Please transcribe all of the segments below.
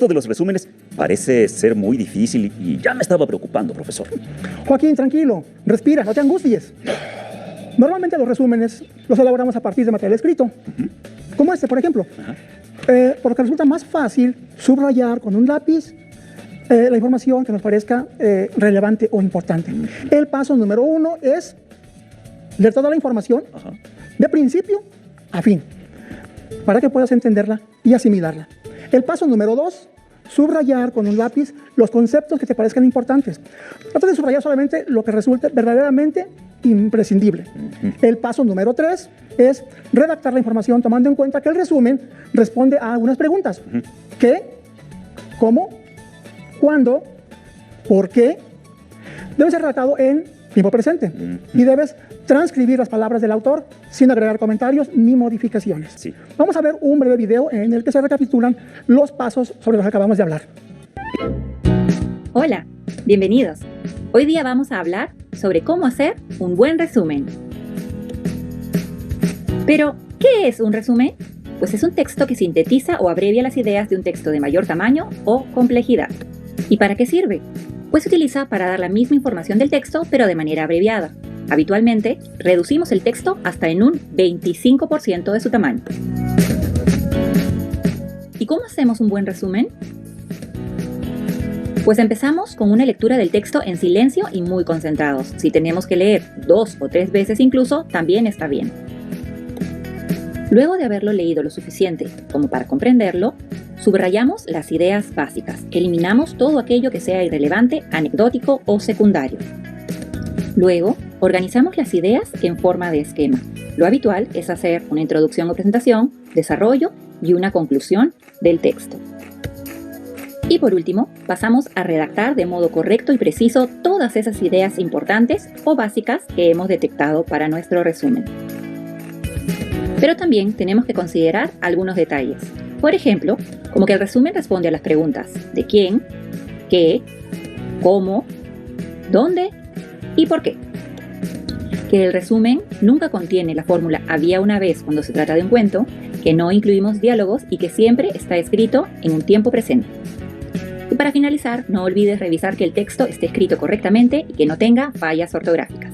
Esto de los resúmenes parece ser muy difícil y ya me estaba preocupando, profesor. Joaquín, tranquilo, respira, no te angusties. Normalmente los resúmenes los elaboramos a partir de material escrito, como este, por ejemplo. Porque resulta más fácil subrayar con un lápiz la información que nos parezca relevante o importante. El paso número 1 es leer toda la información de principio a fin, para que puedas entenderla y asimilarla. El paso número 2, subrayar con un lápiz los conceptos que te parezcan importantes. Trata de subrayar solamente lo que resulte verdaderamente imprescindible. El paso número 3 es redactar la información tomando en cuenta que el resumen responde a algunas preguntas. ¿Qué? ¿Cómo? ¿Cuándo? ¿Por qué? Debe ser redactado en tiempo presente y debes transcribir las palabras del autor sin agregar comentarios ni modificaciones. Sí. Vamos a ver un breve video en el que se recapitulan los pasos sobre los que acabamos de hablar. Hola, bienvenidos. Hoy día vamos a hablar sobre cómo hacer un buen resumen. Pero, ¿qué es un resumen? Pues es un texto que sintetiza o abrevia las ideas de un texto de mayor tamaño o complejidad. ¿Y para qué sirve? Pues se utiliza para dar la misma información del texto, pero de manera abreviada. Habitualmente, reducimos el texto hasta en un 25% de su tamaño. ¿Y cómo hacemos un buen resumen? Pues empezamos con una lectura del texto en silencio y muy concentrados. Si tenemos que leer 2 o 3 veces incluso, también está bien. Luego de haberlo leído lo suficiente como para comprenderlo, subrayamos las ideas básicas. Eliminamos todo aquello que sea irrelevante, anecdótico o secundario. Luego, organizamos las ideas en forma de esquema. Lo habitual es hacer una introducción o presentación, desarrollo y una conclusión del texto. Y por último, pasamos a redactar de modo correcto y preciso todas esas ideas importantes o básicas que hemos detectado para nuestro resumen. Pero también tenemos que considerar algunos detalles. Por ejemplo, como que el resumen responde a las preguntas ¿de quién?, ¿qué?, ¿cómo?, ¿dónde?, ¿y por qué? Que el resumen nunca contiene la fórmula había una vez cuando se trata de un cuento, que no incluimos diálogos y que siempre está escrito en un tiempo presente. Y para finalizar, no olvides revisar que el texto esté escrito correctamente y que no tenga fallas ortográficas.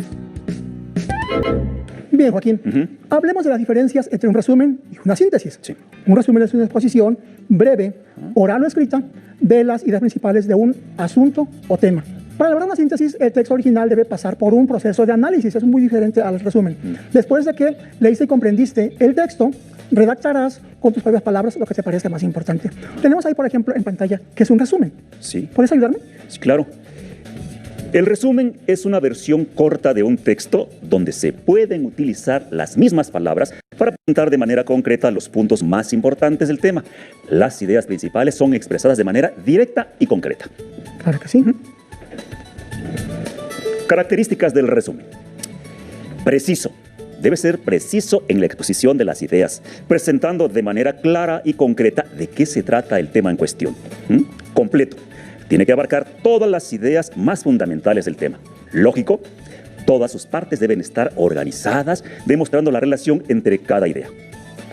Bien, Joaquín, hablemos de las diferencias entre un resumen y una síntesis. Sí. Un resumen es una exposición breve, oral o escrita, de las ideas principales de un asunto o tema. Para elaborar una síntesis, el texto original debe pasar por un proceso de análisis, es muy diferente al resumen. Después de que leíste y comprendiste el texto, redactarás con tus propias palabras lo que te parezca más importante. Tenemos ahí, por ejemplo, en pantalla, que es un resumen. Sí. ¿Puedes ayudarme? Sí, claro. El resumen es una versión corta de un texto donde se pueden utilizar las mismas palabras para presentar de manera concreta los puntos más importantes del tema. Las ideas principales son expresadas de manera directa y concreta. Claro que sí. Características del resumen. Preciso. Debe ser preciso en la exposición de las ideas, presentando de manera clara y concreta de qué se trata el tema en cuestión. Completo. Tiene que abarcar todas las ideas más fundamentales del tema. Lógico. Todas sus partes deben estar organizadas, demostrando la relación entre cada idea.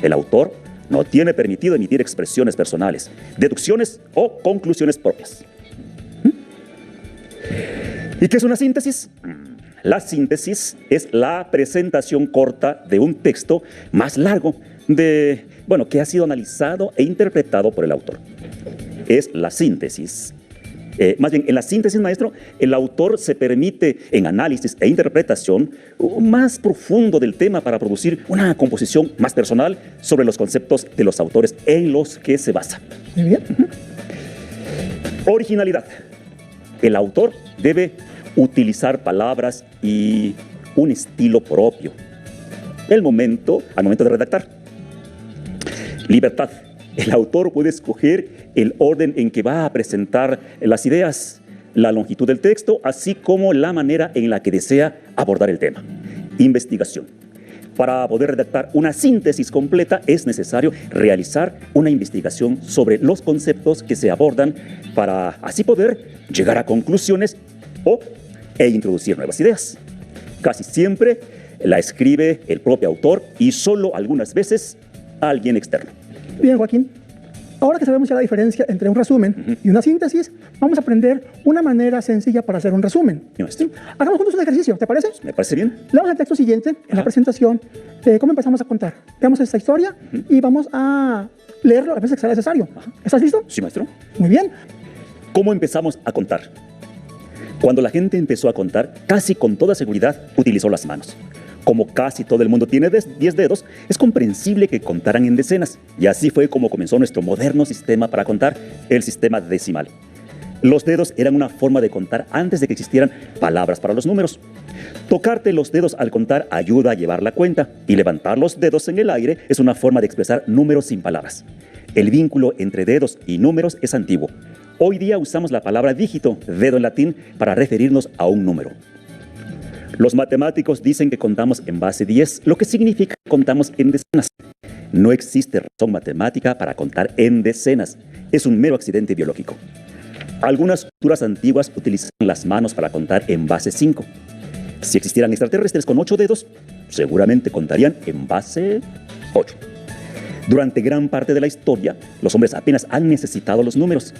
El autor no tiene permitido emitir expresiones personales, deducciones o conclusiones propias. ¿Y qué es una síntesis? La síntesis es la presentación corta de un texto más largo que ha sido analizado e interpretado por el autor. Es la síntesis. Más bien, en la síntesis, maestro, el autor se permite en análisis e interpretación más profundo del tema para producir una composición más personal sobre los conceptos de los autores en los que se basa. Muy bien. Originalidad. El autor debe utilizar palabras y un estilo propio al momento de redactar. Libertad. El autor puede escoger el orden en que va a presentar las ideas, la longitud del texto, así como la manera en la que desea abordar el tema. Investigación. Para poder redactar una síntesis completa es necesario realizar una investigación sobre los conceptos que se abordan para así poder llegar a conclusiones e introducir nuevas ideas. Casi siempre la escribe el propio autor y solo algunas veces alguien externo. Bien, Joaquín. Ahora que sabemos ya la diferencia entre un resumen y una síntesis, vamos a aprender una manera sencilla para hacer un resumen. Sí, maestro. Hagamos juntos un ejercicio, ¿te parece? Me parece bien. Leamos el texto siguiente en la presentación de cómo empezamos a contar. Veamos esta historia y vamos a leerlo a veces que sea necesario. ¿Estás listo? Sí, maestro. Muy bien. ¿Cómo empezamos a contar? Cuando la gente empezó a contar, casi con toda seguridad utilizó las manos. Como casi todo el mundo tiene 10 dedos, es comprensible que contaran en decenas. Y así fue como comenzó nuestro moderno sistema para contar, el sistema decimal. Los dedos eran una forma de contar antes de que existieran palabras para los números. Tocarte los dedos al contar ayuda a llevar la cuenta, y levantar los dedos en el aire es una forma de expresar números sin palabras. El vínculo entre dedos y números es antiguo. Hoy día usamos la palabra dígito, dedo en latín, para referirnos a un número. Los matemáticos dicen que contamos en base 10, lo que significa que contamos en decenas. No existe razón matemática para contar en decenas. Es un mero accidente biológico. Algunas culturas antiguas utilizan las manos para contar en base 5. Si existieran extraterrestres con 8 dedos, seguramente contarían en base 8. Durante gran parte de la historia, los hombres apenas han necesitado los números.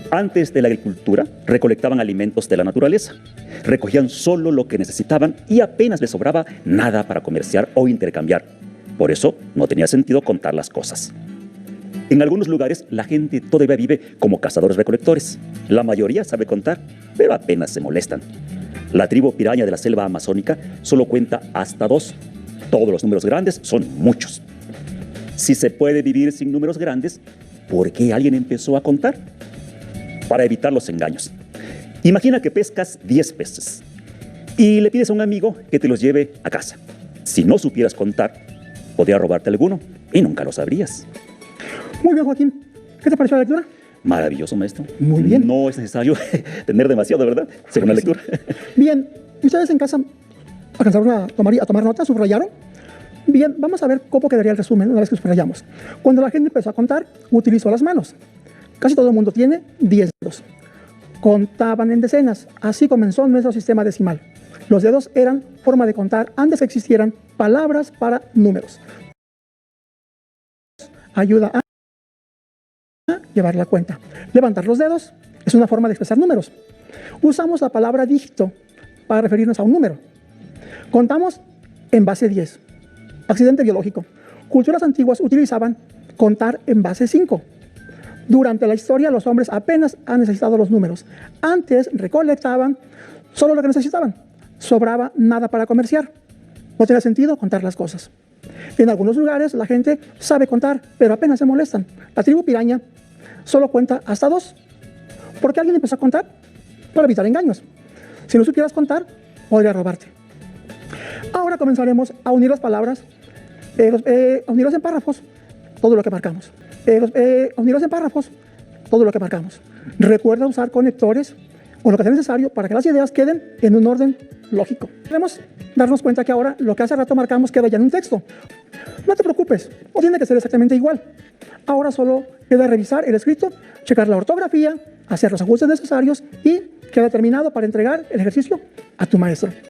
Antes de la agricultura, recolectaban alimentos de la naturaleza. Recogían solo lo que necesitaban y apenas les sobraba nada para comerciar o intercambiar. Por eso, no tenía sentido contar las cosas. En algunos lugares, la gente todavía vive como cazadores-recolectores. La mayoría sabe contar, pero apenas se molestan. La tribu piraña de la selva amazónica solo cuenta hasta 2. Todos los números grandes son muchos. Si se puede vivir sin números grandes, ¿por qué alguien empezó a contar? Para evitar los engaños. Imagina que pescas 10 peces y le pides a un amigo que te los lleve a casa. Si no supieras contar, podría robarte alguno y nunca lo sabrías. Muy bien, Joaquín. ¿Qué te pareció la lectura? Maravilloso, maestro. Muy bien. No es necesario tener demasiado, ¿verdad? Según la lectura. Bien. ¿Y ustedes en casa alcanzaron a tomar nota? ¿Subrayaron? Bien, vamos a ver cómo quedaría el resumen una vez que subrayamos. Cuando la gente empezó a contar, utilizó las manos. Casi todo el mundo tiene 10 dedos. Contaban en decenas. Así comenzó nuestro sistema decimal. Los dedos eran forma de contar antes que existieran palabras para números. Ayuda a llevar la cuenta. Levantar los dedos es una forma de expresar números. Usamos la palabra dígito para referirnos a un número. Contamos en base 10. Accidente biológico. Culturas antiguas utilizaban contar en base 5. Durante la historia, los hombres apenas han necesitado los números. Antes recolectaban solo lo que necesitaban. Sobraba nada para comerciar. No tenía sentido contar las cosas. En algunos lugares, la gente sabe contar, pero apenas se molestan. La tribu piraña solo cuenta hasta 2. ¿Por qué alguien empezó a contar? Para evitar engaños. Si no supieras contar, podría robarte. Ahora comenzaremos a unir las palabras, unirlas en párrafos, todo lo que marcamos. Unirlos en párrafos, todo lo que marcamos. Recuerda usar conectores o lo que sea necesario para que las ideas queden en un orden lógico. Debemos darnos cuenta que ahora lo que hace rato marcamos queda ya en un texto. No te preocupes, no tiene que ser exactamente igual. Ahora solo queda revisar el escrito, checar la ortografía, hacer los ajustes necesarios y queda terminado para entregar el ejercicio a tu maestro.